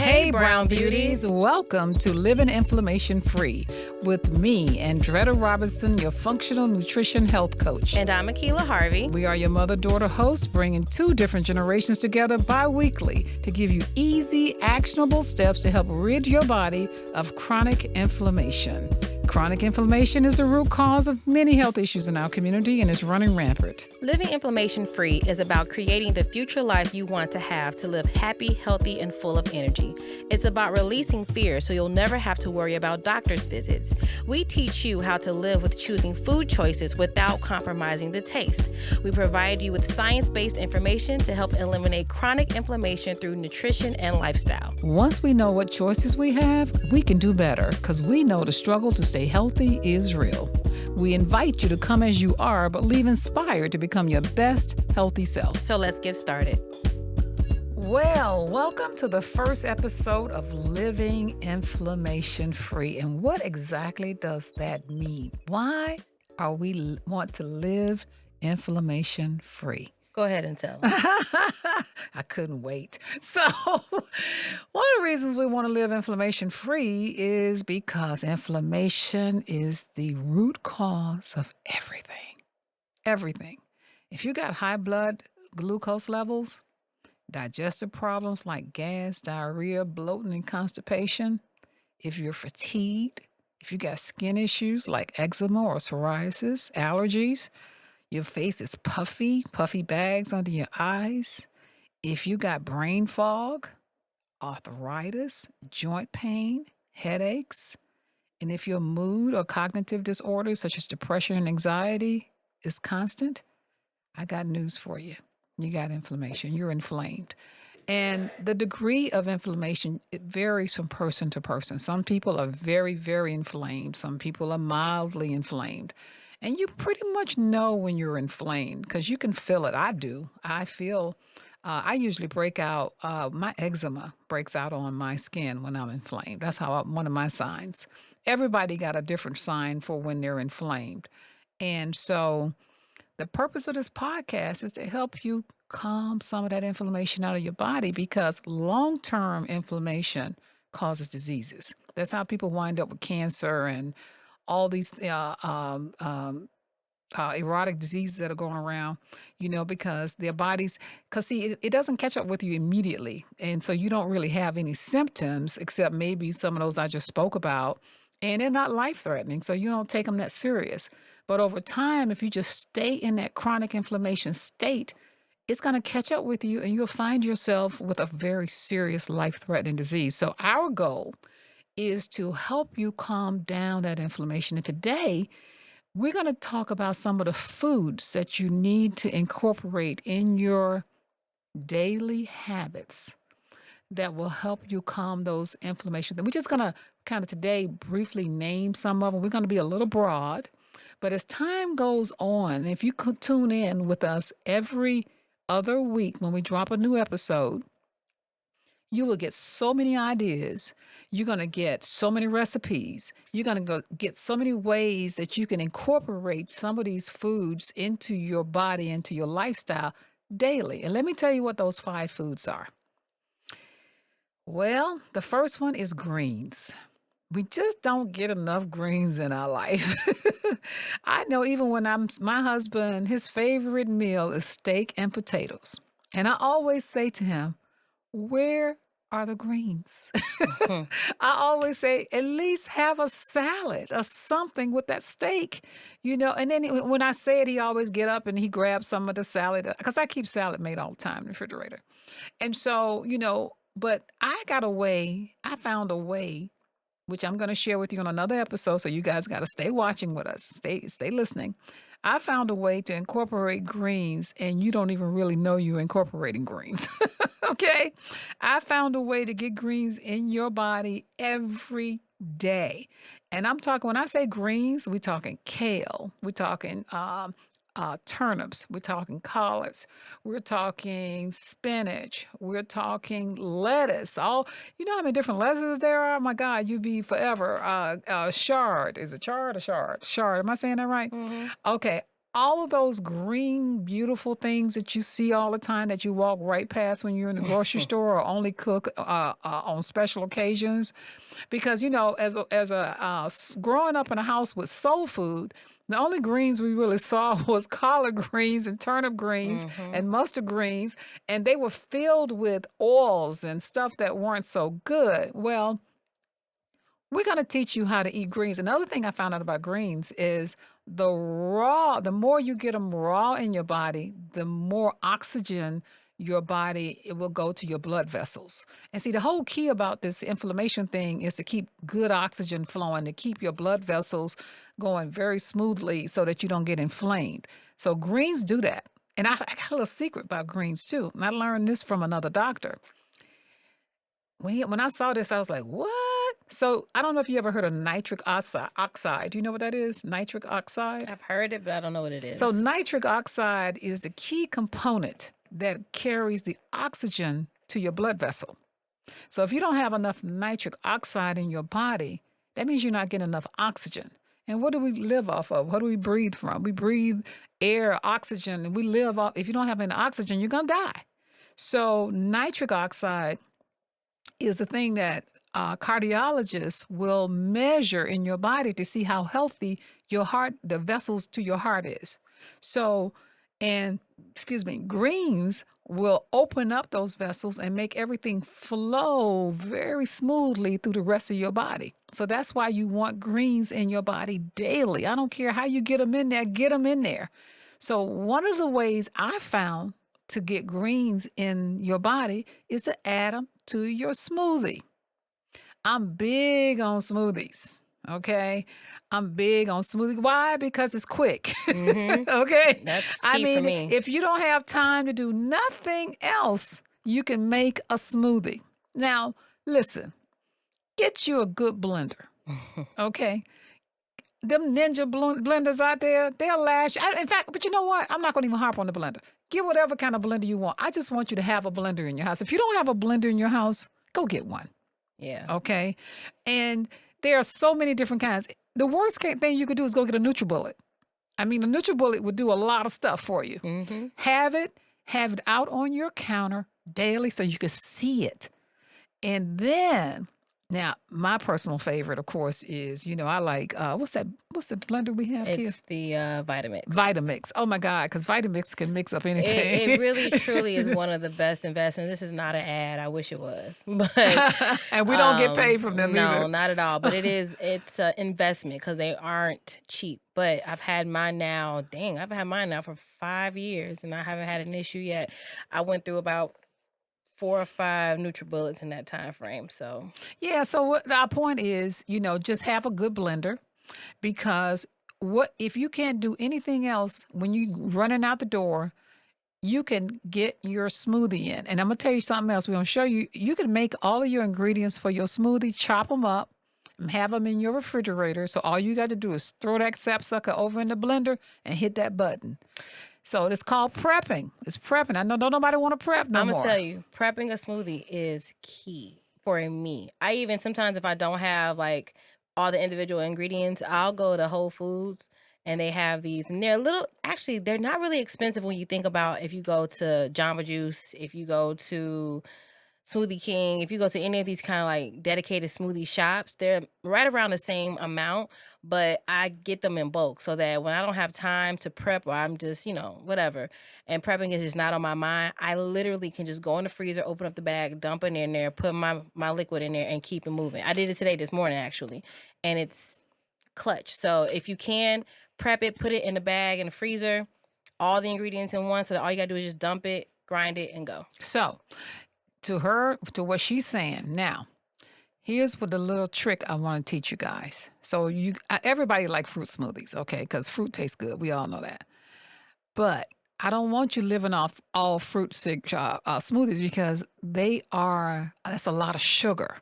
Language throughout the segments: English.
Hey, Brown Beauties. Welcome to Living Inflammation Free with me, Andretta Robinson, your functional nutrition health coach. And I'm Akilah Harvey. We are your mother-daughter hosts, bringing two different generations together bi-weekly to give you easy, actionable steps to help rid your body of chronic inflammation. Chronic inflammation is the root cause of many health issues in our community and is running rampant. Living inflammation free is about creating the future life you want to have to live happy, healthy, and full of energy. It's about releasing fear so you'll never have to worry about doctor's visits. We teach you how to live with choosing food choices without compromising the taste. We provide you with science-based information to help eliminate chronic inflammation through nutrition and lifestyle. Once we know what choices we have, we can do better because we know the struggle to stay healthy is real. We invite you to come as you are, but leave inspired to become your best healthy self. So let's get started. Well, welcome to the first episode of Living Inflammation Free. And what exactly does that mean? Why are we want to live inflammation free? Go ahead and tell them. I couldn't wait. So one of the reasons we want to live inflammation free is because inflammation is the root cause of everything. Everything. If you got high blood glucose levels, digestive problems like gas, diarrhea, bloating, and constipation, if you're fatigued, if you got skin issues like eczema or psoriasis, allergies, your face is puffy bags under your eyes. If you got brain fog, arthritis, joint pain, headaches, and if your mood or cognitive disorders such as depression and anxiety is constant, I got news for you. You got inflammation. You're inflamed. And the degree of inflammation, it varies from person to person. Some people are very, very inflamed. Some people are mildly inflamed. And you pretty much know when you're inflamed because you can feel it. I do. I feel, I usually break out, my eczema breaks out on my skin when I'm inflamed. That's one of my signs. Everybody got a different sign for when they're inflamed. And so the purpose of this podcast is to help you calm some of that inflammation out of your body because long-term inflammation causes diseases. That's how people wind up with cancer and all these erotic diseases that are going around, because their bodies, it doesn't catch up with you immediately. And so you don't really have any symptoms except maybe some of those I just spoke about, and they're not life-threatening. So you don't take them that serious. But over time, if you just stay in that chronic inflammation state, it's going to catch up with you and you'll find yourself with a very serious life-threatening disease. So our goal is to help you calm down that inflammation. And today, we're going to talk about some of the foods that you need to incorporate in your daily habits that will help you calm those inflammation. We're just going to kind of today briefly name some of them. We're going to be a little broad, but as time goes on, if you could tune in with us every other week when we drop a new episode, you will get so many ideas. You're going to get so many recipes. You're going to get so many ways that you can incorporate some of these foods into your body, into your lifestyle daily. And let me tell you what those 5 foods are. Well, the first one is greens. We just don't get enough greens in our life. I know even when my husband, his favorite meal is steak and potatoes. And I always say to him, where are the greens? I always say, at least have a salad or something with that steak, and then when I say it, he always get up and he grabs some of the salad because I keep salad made all the time in the refrigerator. And so, but I found a way, which I'm going to share with you on another episode. So you guys got to stay watching with us, stay listening. I found a way to incorporate greens and you don't even really know you're incorporating greens. Okay. I found a way to get greens in your body every day. And I'm talking, when I say greens, we're talking kale, we're talking turnips, we're talking collards, we're talking spinach, we're talking lettuce. All, how many different lettuces there are? Oh my God, you'd be forever. Chard, is it chard or chard? Chard, am I saying that right? Mm-hmm. Okay. all of those green, beautiful things that you see all the time that you walk right past when you're in the grocery store or only cook on special occasions. Because, growing up in a house with soul food, the only greens we really saw was collard greens and turnip greens and mustard greens, and they were filled with oils and stuff that weren't so good. Well, we're going to teach you how to eat greens. Another thing I found out about greens is the more you get them raw in your body, the more oxygen your body it will go to your blood vessels. And see, the whole key about this inflammation thing is to keep good oxygen flowing, to keep your blood vessels going very smoothly so that you don't get inflamed. So greens do that. And I got a little secret about greens too. And I learned this from another doctor. When I saw this, I was like, what? So I don't know if you ever heard of nitric oxide. Do you know what that is? Nitric oxide? I've heard it, but I don't know what it is. So nitric oxide is the key component that carries the oxygen to your blood vessel. So if you don't have enough nitric oxide in your body, that means you're not getting enough oxygen. And what do we live off of? What do we breathe from? We breathe air, oxygen, and we live off. If you don't have any oxygen, you're going to die. So nitric oxide is the thing that cardiologists will measure in your body to see how healthy your heart, the vessels to your heart is. So, greens will open up those vessels and make everything flow very smoothly through the rest of your body. So that's why you want greens in your body daily. I don't care how you get them in there, get them in there. So one of the ways I found to get greens in your body is to add them to your smoothie. I'm big on smoothies. Okay. I'm big on smoothies. Why? Because it's quick. Okay. That's key for me. If you don't have time to do nothing else, you can make a smoothie. Now, listen, get you a good blender. Okay. Them ninja blenders out there, they'll last you. In fact, but you know what? I'm not going to even harp on the blender. Get whatever kind of blender you want. I just want you to have a blender in your house. If you don't have a blender in your house, go get one. Yeah. Okay. And there are so many different kinds. The worst thing you could do is go get a NutriBullet. I mean, a NutriBullet would do a lot of stuff for you. Have it out on your counter daily so you can see it. And then, now, my personal favorite, of course, is, I like, what's the blender we have here? It's the Vitamix. Vitamix. Oh, my God, because Vitamix can mix up anything. It really, truly is one of the best investments. This is not an ad. I wish it was. But and we don't get paid from them either. No, not at all. But it's an investment because they aren't cheap. But I've had mine now for 5 years, and I haven't had an issue yet. I went through about 4 or 5 NutriBullets in that time frame. So yeah. So our point is, just have a good blender, because if you can't do anything else when you running out the door, you can get your smoothie in. And I'm gonna tell you something else. We're gonna show you. You can make all of your ingredients for your smoothie, chop them up, and have them in your refrigerator. So all you got to do is throw that sapsucker over in the blender and hit that button. So it's called prepping. It's prepping. I know don't nobody want to prep no more. I'm going to tell you, prepping a smoothie is key for me. I even sometimes, if I don't have like all the individual ingredients, I'll go to Whole Foods and they have these. And they're not really expensive when you think about if you go to Jamba Juice, if you go to Smoothie King, if you go to any of these kind of like dedicated smoothie shops, they're right around the same amount, but I get them in bulk so that when I don't have time to prep or I'm just, whatever, and prepping is just not on my mind, I literally can just go in the freezer, open up the bag, dump it in there, put my liquid in there and keep it moving. I did it this morning actually, and it's clutch. So if you can prep it, put it in the bag in the freezer, all the ingredients in one, so that all you gotta do is just dump it, grind it, and go. So to what she's saying now, here's what the little trick I want to teach you guys. So everybody like fruit smoothies, okay? Because fruit tastes good. We all know that. But I don't want you living off all fruit smoothies, because that's a lot of sugar.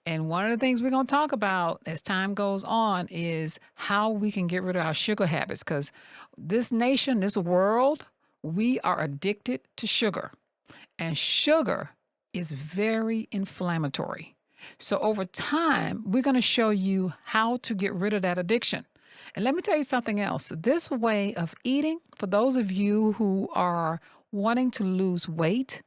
And one of the things we're going to talk about as time goes on is how we can get rid of our sugar habits, because this nation, this world, we are addicted to sugar. And sugar is very inflammatory. So over time, we're going to show you how to get rid of that addiction. And let me tell you something else. This way of eating, for those of you who are wanting to lose weight,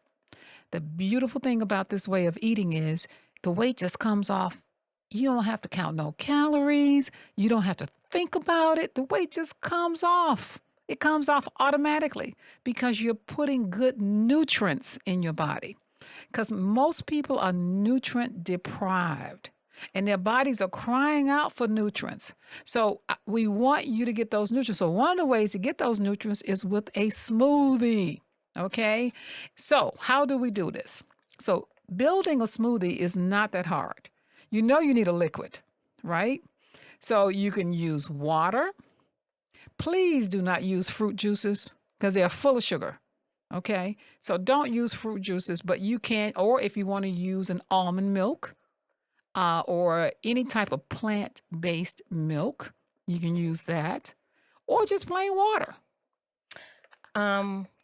the beautiful thing about this way of eating is the weight just comes off. You don't have to count no calories. You don't have to think about it. The weight just comes off. It comes off automatically because you're putting good nutrients in your body. Because most people are nutrient deprived and their bodies are crying out for nutrients. So we want you to get those nutrients. So one of the ways to get those nutrients is with a smoothie. Okay. So how do we do this? So building a smoothie is not that hard. You know you need a liquid, right? So you can use water. Please do not use fruit juices because they are full of sugar. Okay. So don't use fruit juices, but you can, or if you want to use an almond milk or any type of plant-based milk, you can use that, or just plain water.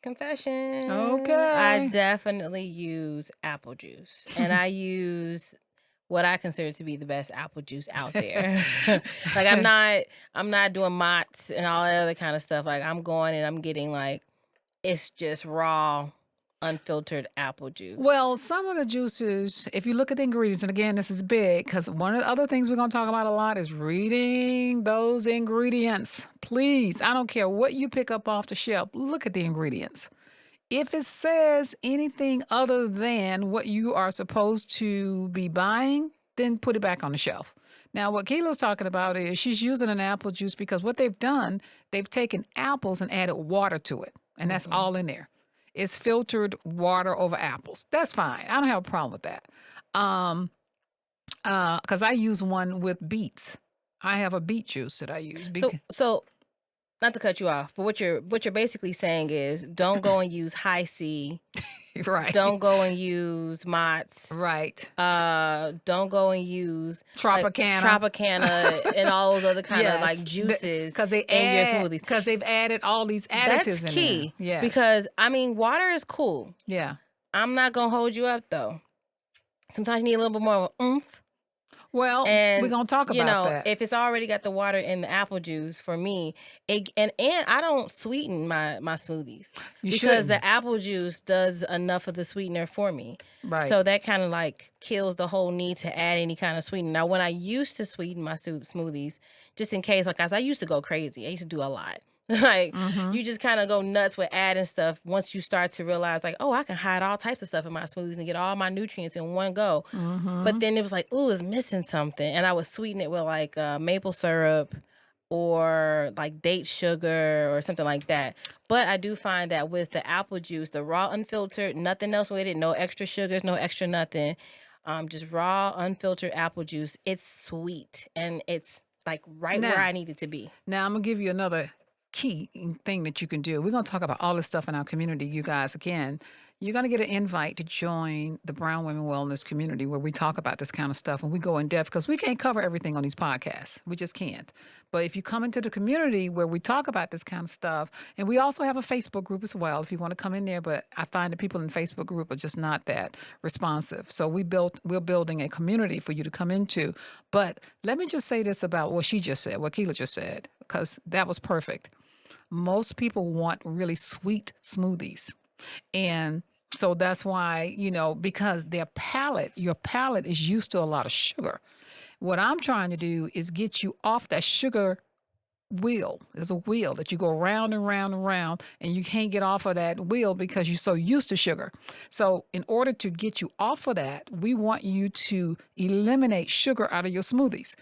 Confession. Okay. I definitely use apple juice, and I use what I consider to be the best apple juice out there. Like I'm not doing Mott's and all that other kind of stuff. Like I'm going and I'm getting like it's just raw, unfiltered apple juice. Well, some of the juices, if you look at the ingredients, and again, this is big because one of the other things we're going to talk about a lot is reading those ingredients. Please, I don't care what you pick up off the shelf, look at the ingredients. If it says anything other than what you are supposed to be buying, then put it back on the shelf. Now, what Kayla's talking about is she's using an apple juice because what they've done, they've taken apples and added water to it, and that's all in there. It's filtered water over apples. That's fine. I don't have a problem with that. Because I use one with beets. I have a beet juice that I use. So not to cut you off, but what you're basically saying is don't go and use High C. Right. Don't go and use Mott's. Right. Don't go and use Tropicana and all those other kind of like juices because they in your add smoothies. because they've added all these additives That's in key. there. Yes. Because I mean, water is cool. Yeah. I'm not gonna hold you up though. Sometimes you need a little bit more of oomph. Well, And we're gonna talk about that. if it's already got the water and the apple juice, for me, and I don't sweeten my smoothies because the apple juice does enough of the sweetener for me. Right. So that kind of like kills the whole need to add any kind of sweetener. Now, when I used to sweeten my smoothies, just in case, like I used to go crazy. I used to do a lot. Like you just kind of go nuts with adding stuff once you start to realize like, oh, I can hide all types of stuff in my smoothies and get all my nutrients in one go. But then it was like, ooh, it's missing something. And I would sweeten it with like maple syrup or like date sugar or something like that. But I do find that with the apple juice, the raw unfiltered, nothing else with it, no extra sugars, no extra nothing, just raw unfiltered apple juice, it's sweet and it's like where I need it to be. Now I'm gonna give you another key thing that you can do. We're going to talk about all this stuff in our community, you guys. Again, you're going to get an invite to join the Brown Women Wellness community where we talk about this kind of stuff and we go in depth because we can't cover everything on these podcasts. We just can't. But if you come into the community where we talk about this kind of stuff, and we also have a Facebook group as well if you want to come in there, but I find the people in the Facebook group are just not that responsive. So we're building a community for you to come into. But let me just say this about what she just said, what Keela just said, because that was perfect. Most people want really sweet smoothies. And so that's why, because your palate is used to a lot of sugar. What I'm trying to do is get you off that sugar wheel. There's a wheel that you go round and round and round, and you can't get off of that wheel because you're so used to sugar. So in order to get you off of that, we want you to eliminate sugar out of your smoothies.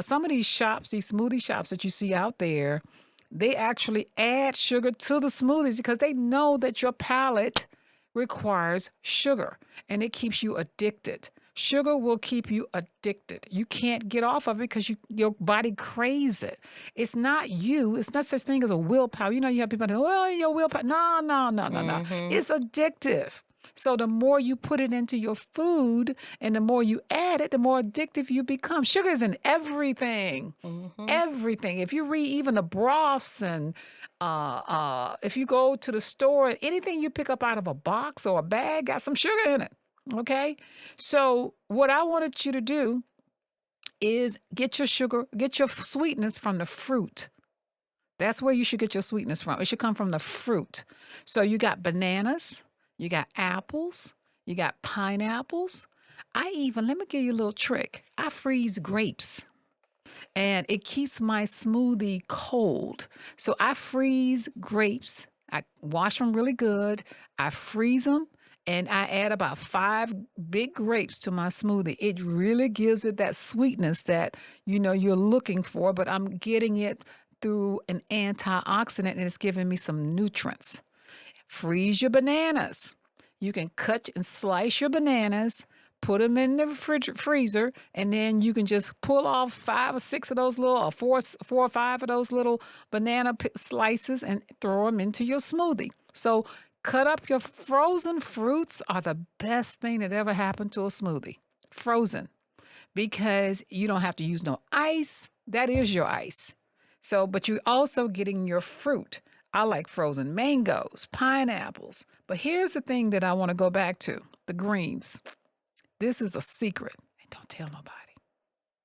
Some of these shops, these smoothie shops that you see out there, they actually add sugar to the smoothies because they know that your palate requires sugar and it keeps you addicted. Sugar will keep you addicted. You can't get off of it because your body craves it. It's not you. It's not such thing as a willpower. You have people that, well, your willpower. No. It's addictive. So the more you put it into your food and the more you add it, the more addictive you become. Sugar is in everything. Everything. If you read even the broths and if you go to the store, anything you pick up out of a box or a bag got some sugar in it. Okay? So what I wanted you to do is get your sugar, get your sweetness from the fruit. That's where you should get your sweetness from. It should come from the fruit. So you got bananas, you got apples, you got pineapples. Let me give you a little trick. I freeze grapes and it keeps my smoothie cold. So I freeze grapes. I wash them really good. I freeze them and I add about 5 big grapes to my smoothie. It really gives it that sweetness that you're looking for, but I'm getting it through an antioxidant and it's giving me some nutrients. Freeze your bananas. You can cut and slice your bananas, put them in the freezer, and then you can just pull off 5 or 6 of those little, or 4 or 5 of those little banana slices and throw them into your smoothie. So cut up your frozen fruits are the best thing that ever happened to a smoothie. Frozen. Because you don't have to use no ice. That is your ice. So, but you're also getting your fruit. I like frozen mangoes, pineapples. But here's the thing that I want to go back to, the greens. This is a secret. And don't tell nobody.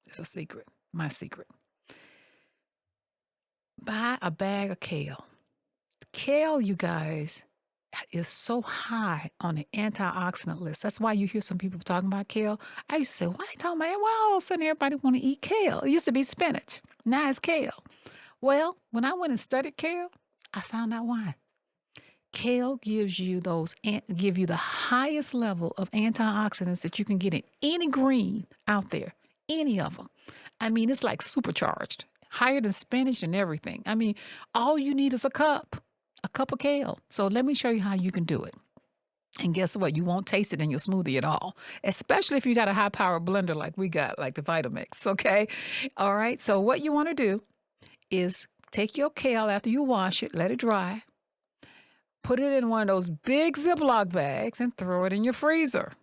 It's a secret. My secret. Buy a bag of kale. Kale, you guys, is so high on the antioxidant list. That's why you hear some people talking about kale. I used to say, why are they talking about it? Why all of a sudden everybody want to eat kale? It used to be spinach. Now it's kale. Well, when I went and studied kale, I found out why. Kale gives you the highest level of antioxidants that you can get in any green out there, any of them. I mean, it's like supercharged, higher than spinach and everything. I mean, all you need is a cup of kale. So let me show you how you can do it. And guess what? You won't taste it in your smoothie at all, especially if you got a high-powered blender like we got, like the Vitamix, okay? All right, so what you want to do is take your kale after you wash it, let it dry, put it in one of those big Ziploc bags and throw it in your freezer.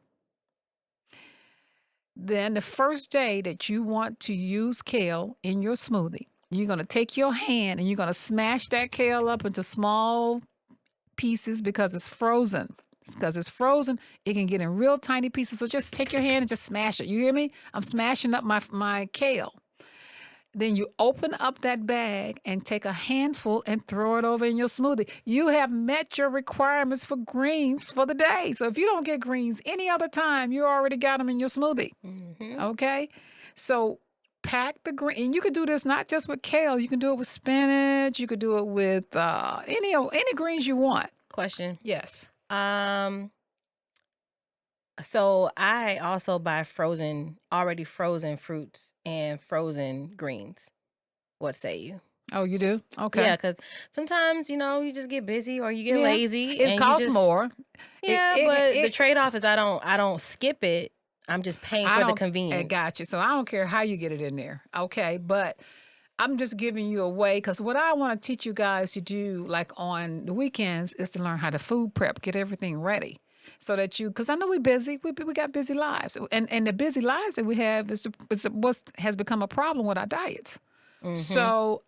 Then the first day that you want to use kale in your smoothie, you're going to take your hand and you're going to smash that kale up into small pieces because it's frozen. Because it's frozen, it can get in real tiny pieces. So just take your hand and just smash it. You hear me? I'm smashing up my kale. Then you open up that bag and take a handful and throw it over in your smoothie. You have met your requirements for greens for the day. So if you don't get greens any other time, you already got them in your smoothie. Mm-hmm. Okay? So pack the green. And you could do this not just with kale. You can do it with spinach. You could do it with any greens you want. Question. Yes. So I also buy already frozen fruits and frozen greens. What say you? Oh, you do? Okay. Yeah, because sometimes, you just get busy or you get lazy. It costs more. Yeah, but the trade-off is I don't skip it. I'm just paying for the convenience. I got you. So I don't care how you get it in there. Okay. But I'm just giving you a way, because what I want to teach you guys to do, like on the weekends, is to learn how to food prep, get everything ready. So that because I know we're busy, we got busy lives, and the busy lives that we have is what has become a problem with our diets. Mm-hmm. So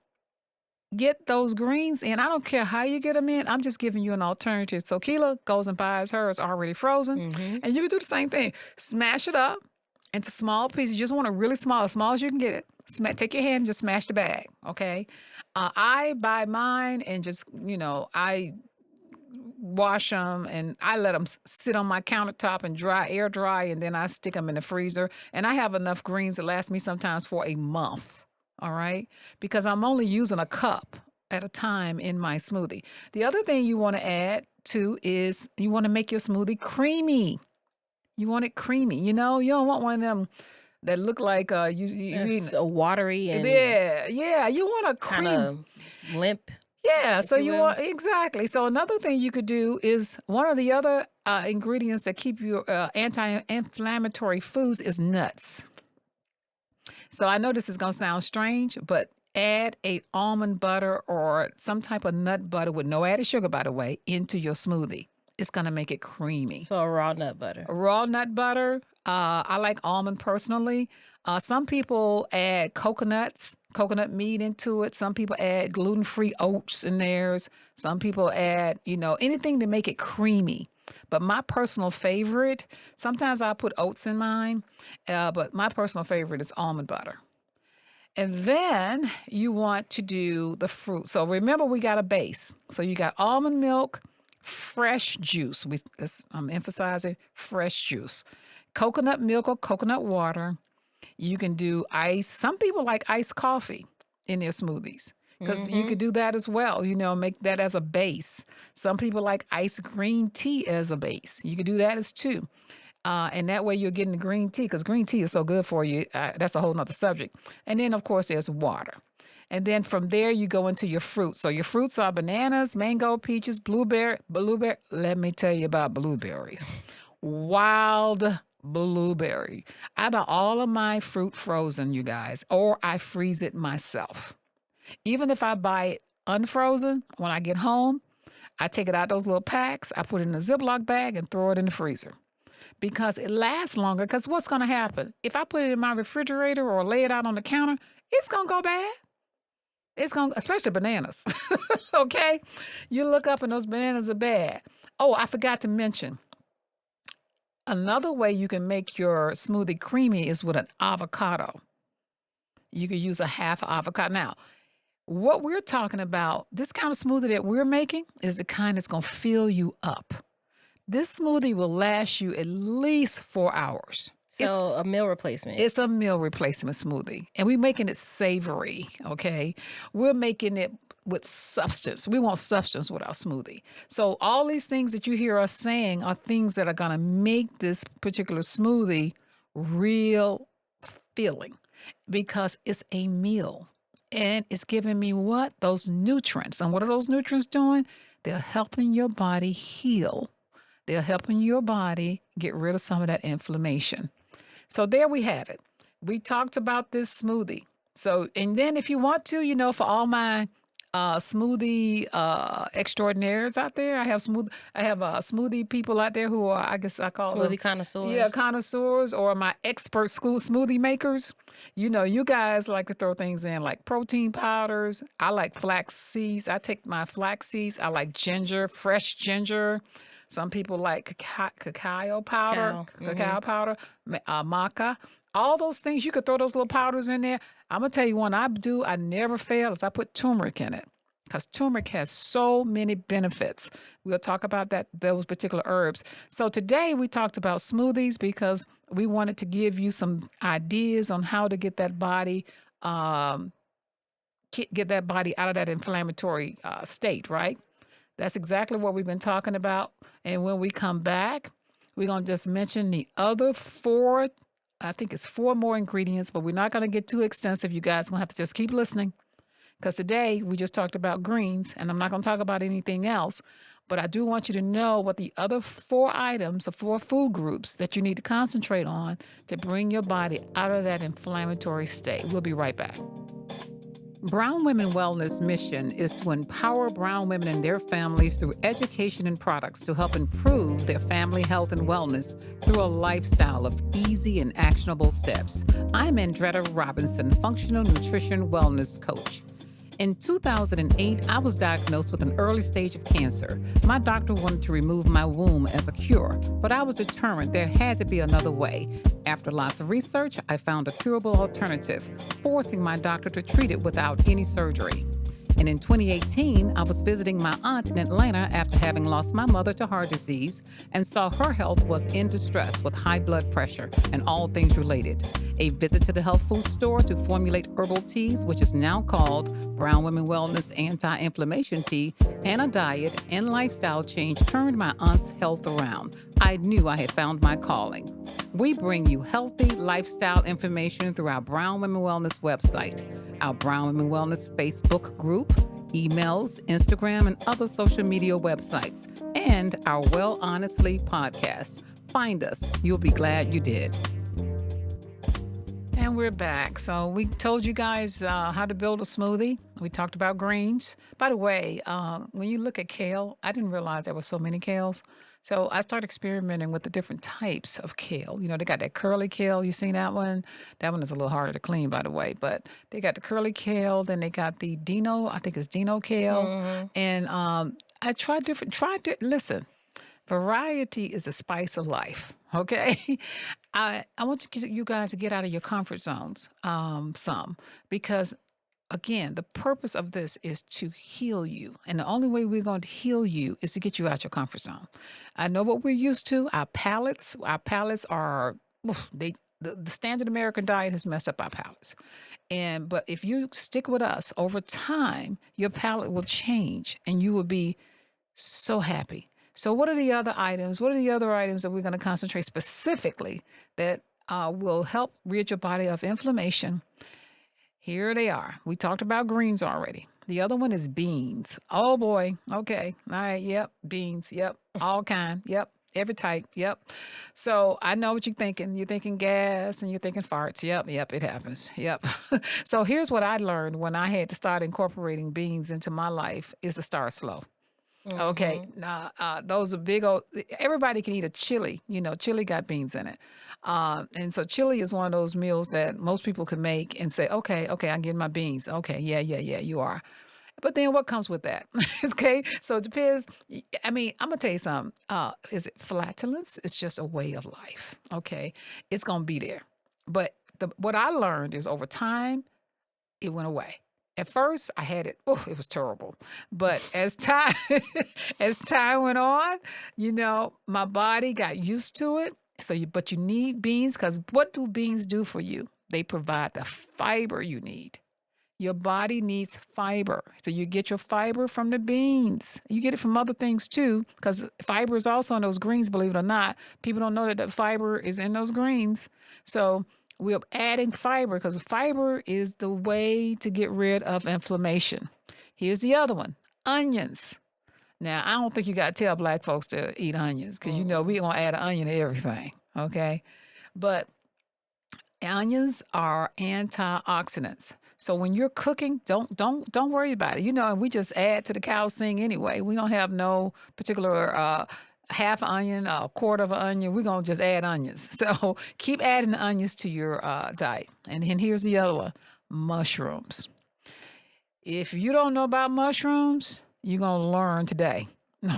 get those greens in. I don't care how you get them in. I'm just giving you an alternative. So Keela goes and buys hers already frozen, mm-hmm. and you can do the same thing. Smash it up into small pieces. You just want it really small as you can get it. Take your hand and just smash the bag. Okay, I buy mine and just I wash them and I let them sit on my countertop and air dry, and then I stick them in the freezer. And I have enough greens that last me sometimes for a month. All right, because I'm only using a cup at a time in my smoothie. The other thing you want to add to is you want to make your smoothie creamy. You want it creamy. You don't want one of them that look like it's watery and yeah. You want a cream, kind of limp. Yeah, so you want exactly. So another thing you could do is one of the other ingredients that keep your anti-inflammatory foods is nuts. So I know this is going to sound strange, but add a almond butter or some type of nut butter with no added sugar, by the way, into your smoothie. It's going to make it creamy. So a raw nut butter. A raw nut butter. I like almond personally. Some people add coconut meat into it. Some people add gluten-free oats in theirs. Some people add, anything to make it creamy. But my personal favorite, sometimes I put oats in mine, but my personal favorite is almond butter. And then you want to do the fruit. So remember, we got a base. So you got almond milk, fresh juice. I'm emphasizing fresh juice. Coconut milk or coconut water. You can do ice. Some people like iced coffee in their smoothies because you could do that as well. Make that as a base. Some people like iced green tea as a base. You could do that as too. And that way you're getting the green tea because green tea is so good for you. That's a whole nother subject. And then, of course, there's water. And then from there, you go into your fruits. So your fruits are bananas, mango, peaches, blueberry. Let me tell you about blueberries. Wild blueberry. I buy all of my fruit frozen, you guys, or I freeze it myself. Even if I buy it unfrozen, when I get home, I take it out those little packs, I put it in a Ziploc bag and throw it in the freezer because it lasts longer. Because what's going to happen? If I put it in my refrigerator or lay it out on the counter, it's going to go bad. It's going to, especially bananas. Okay? You look up and those bananas are bad. Oh, I forgot to mention. Another way you can make your smoothie creamy is with an avocado. You could use a half avocado. Now, what we're talking about, this kind of smoothie that we're making is the kind that's going to fill you up. This smoothie will last you at least 4 hours. So a meal replacement. It's a meal replacement smoothie. And we're making it savory, okay? We're making it with substance. We want substance with our smoothie. So all these things that you hear us saying are things that are going to make this particular smoothie real filling because it's a meal. And it's giving me what? Those nutrients. And what are those nutrients doing? They're helping your body heal. They're helping your body get rid of some of that inflammation. So there we have it. We talked about this smoothie. So, and then if you want to, for all my smoothie extraordinaires out there, I have smoothie people out there who are, I guess I call Smoothie them, connoisseurs. yeah, connoisseurs, or my expert school smoothie makers. You guys like to throw things in like protein powders. I like flax seeds. I take my flax seeds. I like ginger, fresh ginger. Some people like cacao powder, maca. All those things, you could throw those little powders in there. I'm going to tell you one I do, I never fail, is I put turmeric in it because turmeric has so many benefits. We'll talk about those particular herbs. So today we talked about smoothies because we wanted to give you some ideas on how to get that body out of that inflammatory state, right? That's exactly what we've been talking about. And when we come back, we're going to just mention the other 4, I think it's 4 more ingredients, but we're not going to get too extensive. You guys are going to have to just keep listening because today we just talked about greens and I'm not going to talk about anything else. But I do want you to know what the other 4 items or 4 food groups that you need to concentrate on to bring your body out of that inflammatory state. We'll be right back. Brown Women Wellness mission is to empower brown women and their families through education and products to help improve their family health and wellness through a lifestyle of easy and actionable steps. I'm Andretta Robinson, functional nutrition wellness coach. In 2008, I was diagnosed with an early stage of cancer. My doctor wanted to remove my womb as a cure, but I was determined there had to be another way. After lots of research, I found a curable alternative, forcing my doctor to treat it without any surgery. And in 2018, I was visiting my aunt in Atlanta after having lost my mother to heart disease and saw her health was in distress with high blood pressure and all things related. A visit to the health food store to formulate herbal teas, which is now called Brown Women Wellness Anti-Inflammation Tea, and a diet and lifestyle change turned my aunt's health around. I knew I had found my calling. We bring you healthy lifestyle information through our Brown Women Wellness website, our Brown Women Wellness Facebook group, emails, Instagram, and other social media websites, and our Well Honestly podcast. Find us. You'll be glad you did. And we're back. So we told you guys how to build a smoothie. We talked about greens. By the way, when you look at kale, I didn't realize there were so many kales. So I started experimenting with the different types of kale. They got that curly kale. You seen that one? That one is a little harder to clean, by the way. But they got the curly kale. Then they got the Dino. I think it's Dino kale. And I tried listen, Variety is the spice of life. Okay. I want you guys to get out of your comfort zones some because again, the purpose of this is to heal you. And the only way we're going to heal you is to get you out your comfort zone. I know what we're used to. Our palates are, the standard American diet has messed up our palates. But if you stick with us over time, your palate will change and you will be so happy. So, what are the other items? What are the other items that we're going to concentrate specifically that will help rid your body of inflammation? Here they are. We talked about greens already. The other one is beans. Oh boy. Okay. All right. Yep. Beans. Yep. All kind. Yep. Every type. Yep. So I know what you're thinking. You're thinking gas and you're thinking farts. Yep. Yep. It happens. Yep. So here's what I learned when I had to start incorporating beans into my life is to start slow. Okay, now those are big old. Everybody can eat a chili. Chili got beans in it, and so chili is one of those meals that most people can make and say, "Okay, okay, I get my beans. Okay, yeah, yeah, yeah, you are." But then what comes with that? Okay, so it depends. I mean, I'm gonna tell you something. Is it flatulence? It's just a way of life. Okay, it's gonna be there. But what I learned is over time it went away. At first, I had it. Oh, it was terrible. But as time as time went on, my body got used to it. But you need beans because what do beans do for you? They provide the fiber you need. Your body needs fiber. So you get your fiber from the beans. You get it from other things too, because fiber is also in those greens, believe it or not. People don't know that the fiber is in those greens. So we're adding fiber because fiber is the way to get rid of inflammation. Here's the other one, onions. Now, I don't think you got to tell black folks to eat onions because we going to add an onion to everything, okay? But onions are antioxidants. So when you're cooking, don't worry about it. And we just add to the calcium anyway. We don't have no particular half onion, a quarter of an onion. We're gonna just add onions. So keep adding the onions to your diet. And then here's the other one: mushrooms. If you don't know about mushrooms, you're gonna learn today.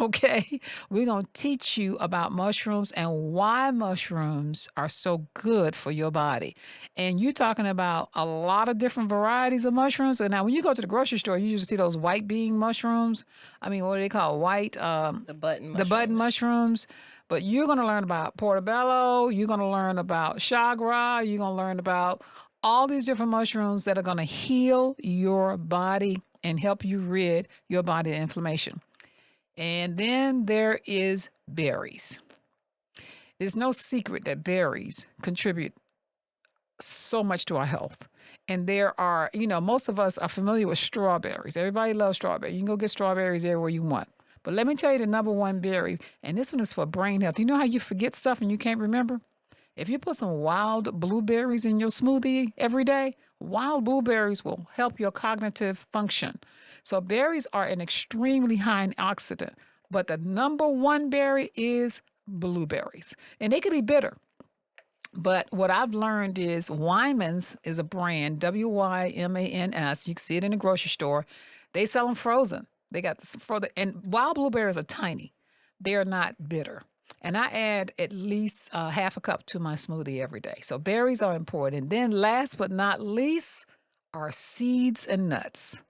Okay, we're going to teach you about mushrooms and why mushrooms are so good for your body. And you're talking about a lot of different varieties of mushrooms. And now, when you go to the grocery store, you usually see those white bean mushrooms. I mean, what do they call white? The button mushrooms. But you're going to learn about portobello. You're going to learn about chagra. You're going to learn about all these different mushrooms that are going to heal your body and help you rid your body of inflammation. And then there is berries. There's no secret that berries contribute so much to our health. And there are, most of us are familiar with strawberries. Everybody loves strawberries. You can go get strawberries everywhere you want. But let me tell you the number one berry, and this one is for brain health. You know how you forget stuff and you can't remember? If you put some wild blueberries in your smoothie every day, wild blueberries will help your cognitive function. So berries are an extremely high antioxidant, but the number one berry is blueberries. And they can be bitter. But what I've learned is Wyman's is a brand, Wymans. You can see it in the grocery store. They sell them frozen. They got this frozen, and wild blueberries are tiny. They're not bitter. And I add at least half a cup to my smoothie every day. So berries are important. And then last but not least are seeds and nuts.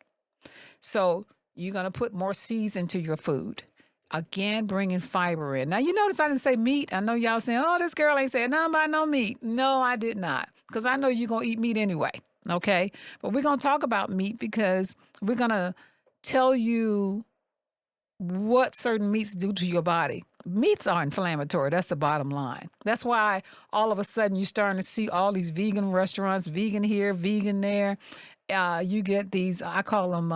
So you're going to put more seeds into your food. Again, bringing fiber in. Now, you notice I didn't say meat. I know y'all saying, oh, this girl ain't saying nothing about no meat. No, I did not. Because I know you're going to eat meat anyway. Okay? But we're going to talk about meat because we're going to tell you what certain meats do to your body. Meats are inflammatory. That's the bottom line. That's why all of a sudden you're starting to see all these vegan restaurants, vegan here, vegan there. You get these, I call them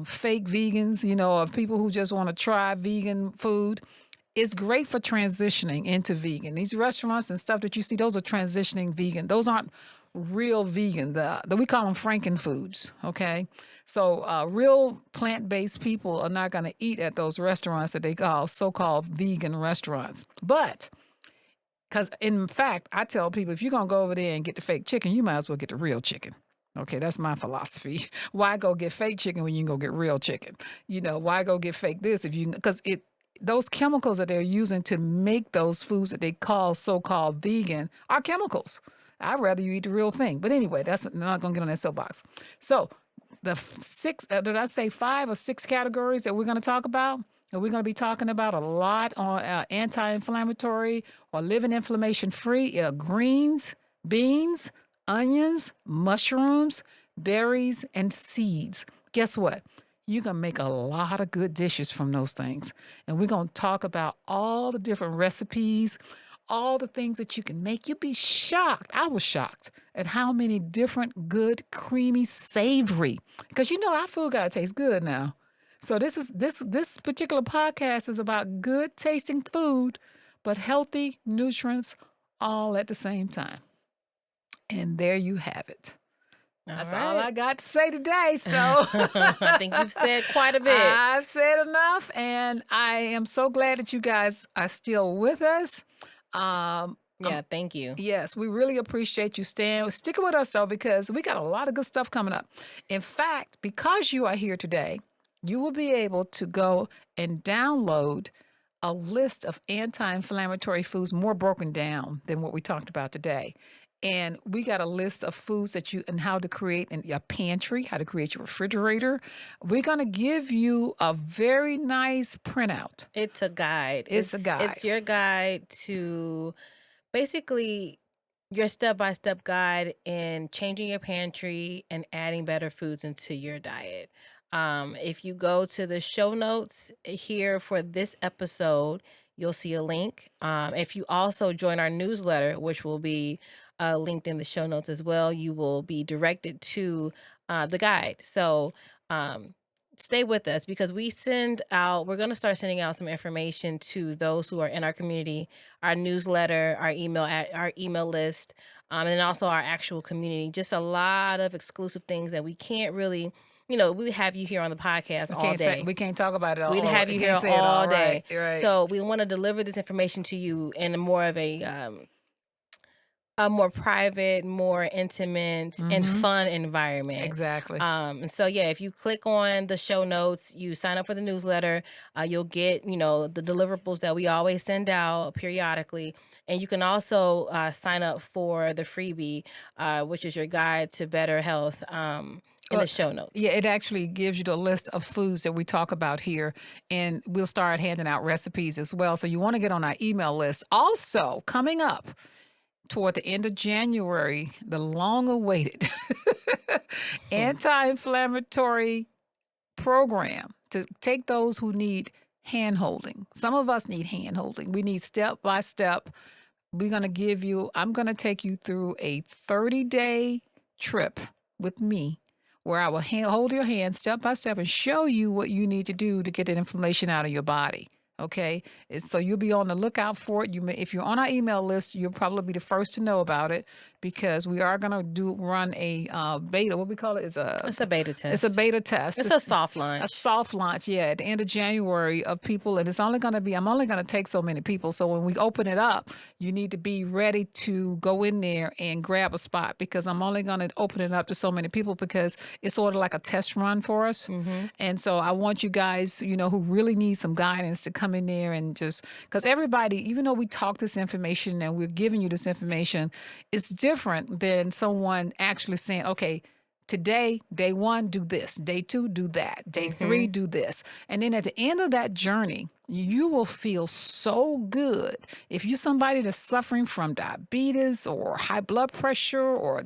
fake vegans, of people who just want to try vegan food. It's great for transitioning into vegan. These restaurants and stuff that you see, those are transitioning vegan. Those aren't real vegan. We call them Franken foods, okay? So real plant-based people are not going to eat at those restaurants that they call so-called vegan restaurants. But, because in fact, I tell people, if you're going to go over there and get the fake chicken, you might as well get the real chicken. Okay, that's my philosophy. Why go get fake chicken when you can go get real chicken? Why go get fake this if you, because those chemicals that they're using to make those foods that they call so-called vegan are chemicals. I'd rather you eat the real thing. But anyway, that's I'm not going to get on that soapbox. So the six, did I say 5 or 6 categories that we're going to talk about? And we're going to be talking about a lot on anti-inflammatory or living inflammation-free greens, beans, onions, mushrooms, berries, and seeds. Guess what? You can make a lot of good dishes from those things. And we're going to talk about all the different recipes, all the things that you can make. You'd be shocked. I was shocked at how many different good, creamy, savory. Because our food gotta taste good now. So this particular podcast is about good tasting food, but healthy nutrients all at the same time. And there you have it. That's all I got to say today. So I think you've said quite a bit. I've said enough, and I am so glad that you guys are still with us. Yeah, thank you. Yes, we really appreciate you sticking with us, though, because we got a lot of good stuff coming up. In fact, because you are here today, you will be able to go and download a list of anti-inflammatory foods more broken down than what we talked about today. And we got a list of foods that and how to create your pantry, how to create your refrigerator. We're going to give you a very nice printout. It's a guide. It's a guide. It's your guide to basically your step-by-step guide in changing your pantry and adding better foods into your diet. If you go to the show notes here for this episode, you'll see a link. If you also join our newsletter, which will be linked in the show notes as well, you will be directed to the guide. So stay with us because we're going to start sending out some information to those who are in our community, our newsletter, our email list, and then also our actual community. Just a lot of exclusive things that we can't really, we have you here on the podcast all day. We can't talk about it all day. We'd have you here all day. Right. So we want to deliver this information to you in more of a more private, more intimate, and fun environment. Exactly. And so, if you click on the show notes, you sign up for the newsletter, you'll get, the deliverables that we always send out periodically. And you can also sign up for the freebie, which is your guide to better health in the show notes. Yeah, it actually gives you the list of foods that we talk about here. And we'll start handing out recipes as well. So you want to get on our email list. Also, coming up, toward the end of January, the long-awaited anti-inflammatory program to take those who need hand-holding. Some of us need hand-holding. We need step-by-step. I'm going to take you through a 30-day trip with me where I will hold your hand step-by-step and show you what you need to do to get that inflammation out of your body. Okay, so you'll be on the lookout for it. If you're on our email list, you'll probably be the first to know about it because we are going to run a beta. What we call it is it's a beta test. It's a beta test. It's a soft launch. A soft launch, yeah, at the end of January of people, and I'm only going to take so many people. So when we open it up, you need to be ready to go in there and grab a spot because I'm only going to open it up to so many people because it's sort of like a test run for us. And so I want you guys, who really need some guidance to come in there and just because everybody, even though we talk this information and we're giving you this information, it's different than someone actually saying, okay, today, day 1, do this. Day 2, do that. Day 3, do this. And then at the end of that journey, you will feel so good. If you're somebody that's suffering from diabetes or high blood pressure or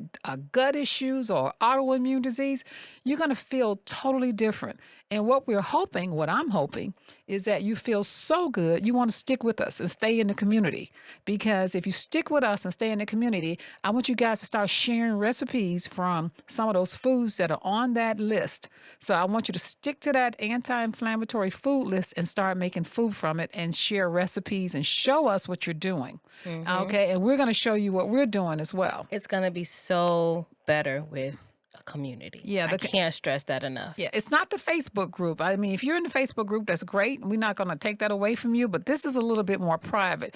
gut issues or autoimmune disease, you're going to feel totally different. And what I'm hoping, is that you feel so good, you want to stick with us and stay in the community. Because if you stick with us and stay in the community, I want you guys to start sharing recipes from some of those foods that are on that list. So I want you to stick to that anti-inflammatory food list and start making food from it and share recipes and show us what you're doing. Okay, and we're going to show you what we're doing as well. It's going to be so better with a community. Yeah, I can't stress that enough. Yeah, it's not the Facebook group. I mean, if you're in the Facebook group, that's great. We're not going to take that away from you, but this is a little bit more private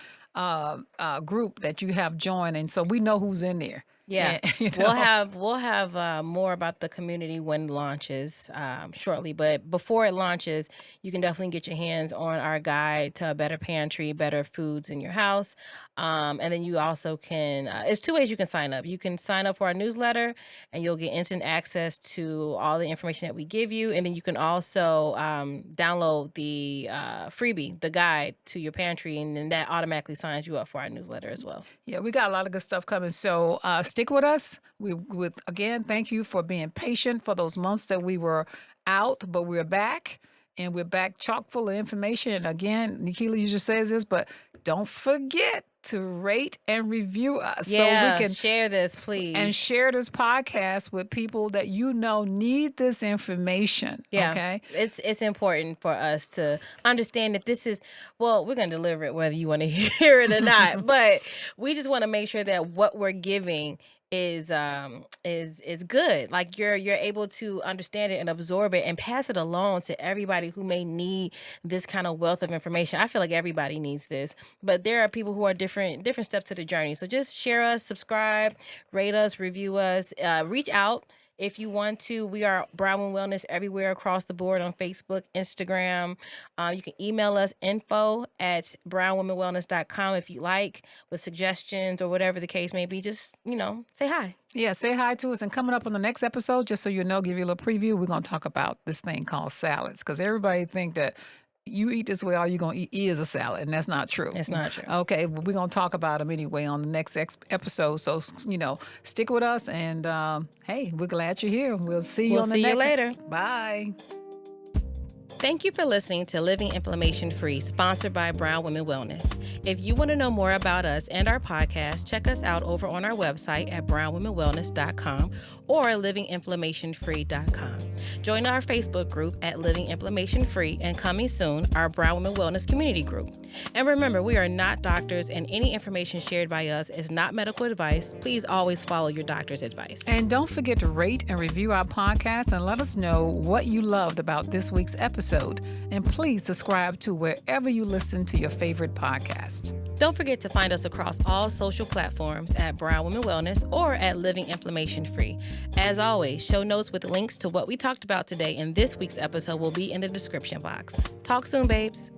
group that you have joined, and so we know who's in there. Yeah, And, you we'll know, have more about the community when it launches shortly. But before it launches, you can definitely get your hands on our guide to a better pantry, better foods in your house. And then you also can. It's two ways you can sign up. You can sign up for our newsletter, and you'll get instant access to all the information that we give you. And then you can also download the freebie, the guide to your pantry, and then that automatically signs you up for our newsletter as well. yeah, we got a lot of good stuff coming. So stick with us. We with again, thank you for being patient for those months that we were out, but we're back and we're back chock full of information. And again, Nikila usually says this, but don't forget to rate and review us so we Yeah, can share this, and please. share this podcast with people that you know need this information. Yeah, Okay. it's important for us to understand that this is, well, we're gonna deliver it whether you want to hear it or not. But we just want to make sure that what we're giving is good. Like you're able to understand it and absorb it and pass it along to everybody who may need this kind of wealth of information. I feel like everybody needs this, but there are people who are different steps to the journey. So just share us, subscribe, rate us, review us, reach out. If you want to, we are Brown Women Wellness everywhere across the board on Facebook, Instagram. You can email us info@brownwomenwellness.com if you like, with suggestions or whatever the case may be. Just, say hi. Yeah, say hi to us. And coming up on the next episode, just so you know, give you a little preview, we're going to talk about this thing called salads because everybody think that you eat this way, all you're going to eat is a salad, and that's not true. It's not true. Okay, well, we're going to talk about them anyway on the next episode. So, stick with us. And hey, we're glad you're here. We'll see you We'll on the see you next later. Bye. Thank you for listening to Living Inflammation Free, sponsored by Brown Women Wellness. If you want to know more about us and our podcast, check us out over on our website at brownwomenwellness.com or livinginflammationfree.com. Join our Facebook group at Living Inflammation Free, and coming soon, our Brown Women Wellness community group. And remember, we are not doctors, and any information shared by us is not medical advice. Please always follow your doctor's advice. And don't forget to rate and review our podcast and let us know what you loved about this week's episode. And please subscribe to wherever you listen to your favorite podcast. Don't forget to find us across all social platforms at Brown Women Wellness or at Living Inflammation Free. As always, show notes with links to what we talked about today in this week's episode will be in the description box. Talk soon, babes.